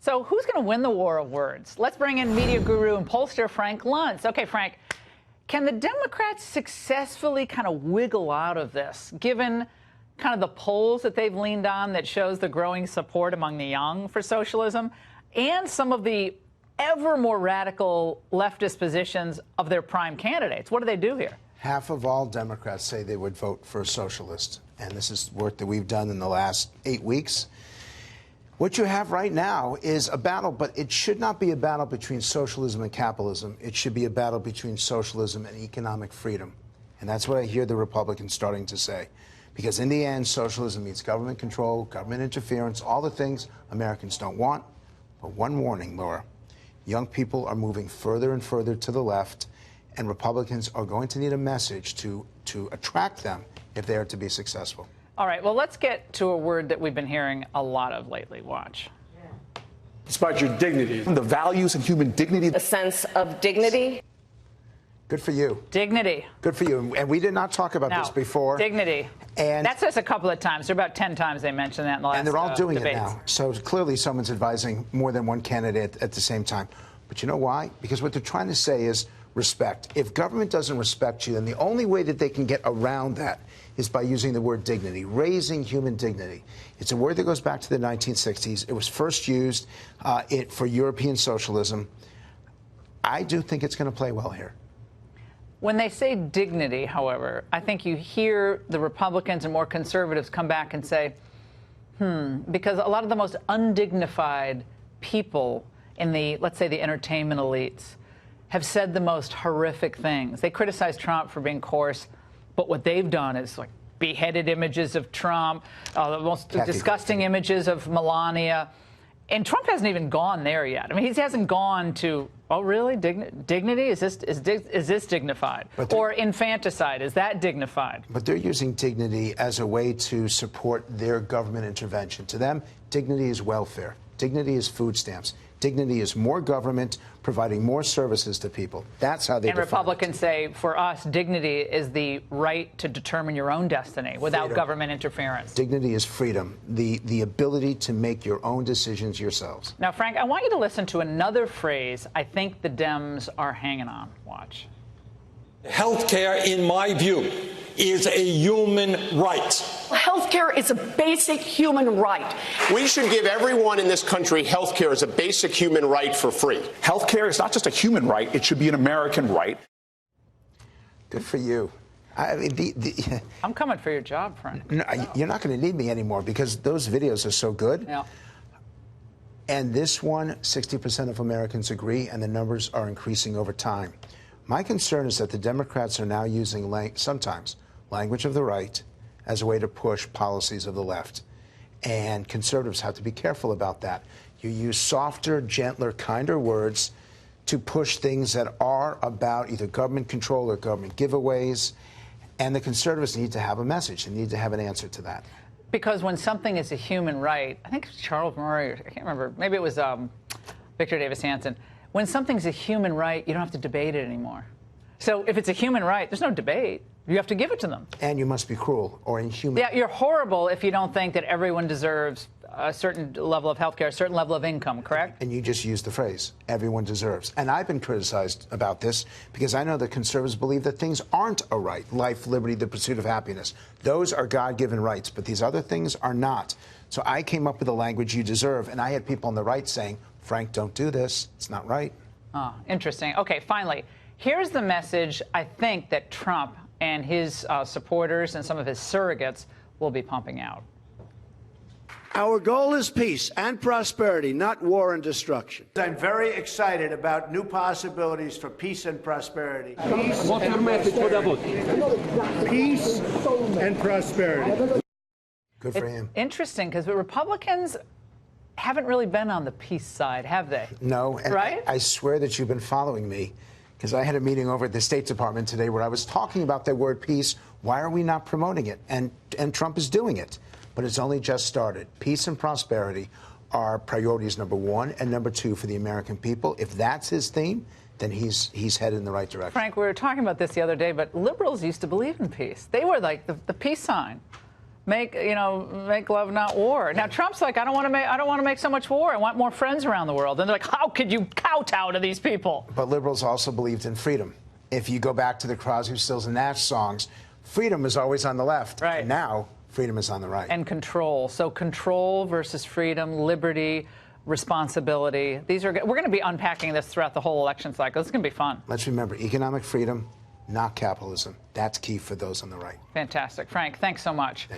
So who's going to win the war of words? Let's bring in media guru and pollster Frank Luntz. Okay, Frank, can the Democrats successfully kind of wiggle out of this, given kind of the polls that they've leaned on that shows the growing support among the young for socialism and some of the ever more radical leftist positions of their prime candidates? What do they do here? Half of all Democrats say they would vote for a socialist. And this is work that we've done in the last 8 weeks. What you have right now is a battle, but it should not be a battle between socialism and capitalism. It should be a battle between socialism and economic freedom. And that's what I hear the Republicans starting to say. Because in the end, socialism means government control, government interference, all the things Americans don't want. But one warning, Laura. Young people are moving further and further to the left, and Republicans are going to need a message to attract them if they are to be successful. All right, well, let's get to a word that we've been hearing a lot of lately. Watch. It's about your dignity. The values and human dignity. A sense of dignity. Good for you. Dignity. Good for you. And we did not talk about this before. Dignity. And that's just a couple of times. There are about 10 times they mentioned that in the last And they're all doing debates. it now. So clearly someone's advising more than one candidate at the same time. But you know why? Because what they're trying to say is respect. If government doesn't respect you, then the only way that they can get around that is by using the word dignity, raising human dignity. It's a word that goes back to the 1960s. It was first used for European socialism. I do think it's going to play well here. When they say dignity, however, I think you hear the Republicans and more conservatives come back and say, because a lot of the most undignified people in the, let's say, the entertainment elites have said the most horrific things. They criticize Trump for being coarse, but what they've done is like beheaded images of Trump, the most disgusting images of Melania. And Trump hasn't even gone there yet. I mean, he hasn't gone to, oh, really? Dignity? Is this dignified? Or infanticide? Is that dignified? But they're using dignity as a way to support their government intervention. To them, dignity is welfare. Dignity is food stamps. Dignity is more government providing more services to people. That's how they define it. And Republicans say, for us, dignity is the right to determine your own destiny without government interference. Dignity is freedom, the ability to make your own decisions yourselves. Now, Frank, I want you to listen to another phrase I think the Dems are hanging on. Watch. Healthcare, in my view, is a human right. Healthcare is a basic human right. We should give everyone in this country healthcare as a basic human right for free. Healthcare is not just a human right, it should be an American right. Good for you. I mean, I'm coming for your job, Frank. No, you're not going to need me anymore because those videos are so good. Yeah. And this one, 60% of Americans agree, and the numbers are increasing over time. My concern is that the Democrats are now using sometimes language of the right as a way to push policies of the left. And conservatives have to be careful about that. You use softer, gentler, kinder words to push things that are about either government control or government giveaways. And the conservatives need to have a message. They need to have an answer to that. Because when something is a human right, I think it was Charles Murray, I can't remember, maybe it was Victor Davis Hanson. When something's a human right, you don't have to debate it anymore. So if it's a human right, there's no debate. You have to give it to them. And you must be cruel or inhuman. Yeah, you're horrible if you don't think that everyone deserves a certain level of health care, a certain level of income, correct? And you just used the phrase, everyone deserves. And I've been criticized about this because I know that conservatives believe that things aren't a right. Life, liberty, the pursuit of happiness. Those are God-given rights, but these other things are not. So I came up with the language you deserve, and I had people on the right saying, Frank, don't do this. It's not right. Oh, interesting. Okay, finally, here's the message I think that Trump and his supporters and some of his surrogates will be pumping out. Our goal is peace and prosperity, not war and destruction. I'm very excited about new possibilities for peace and prosperity. What's your message for the vote? Peace and prosperity. Good for him. Interesting, because the Republicans haven't really been on the peace side, have they? No, and right? I swear that you've been following me, because I had a meeting over at the State Department today where I was talking about that word peace. Why are we not promoting it? And Trump is doing it, but it's only just started. Peace and prosperity are priorities number one and number two for the American people. If that's his theme, then he's headed in the right direction. Frank, we were talking about this the other day, but liberals used to believe in peace. They were like the peace sign. make love, not war. Now Trump's like, I don't want to make so much war. I want more friends around the world. And they're like, how could you kowtow to these people? But liberals also believed in freedom. If you go back to the Crosby, Stills, and Nash songs, freedom is always on the left. Right. And now freedom is on the right. And control. So control versus freedom, liberty, responsibility. We're going to be unpacking this throughout the whole election cycle. This is going to be fun. Let's remember, economic freedom, not capitalism. That's key for those on the right. Fantastic. Frank, thanks so much.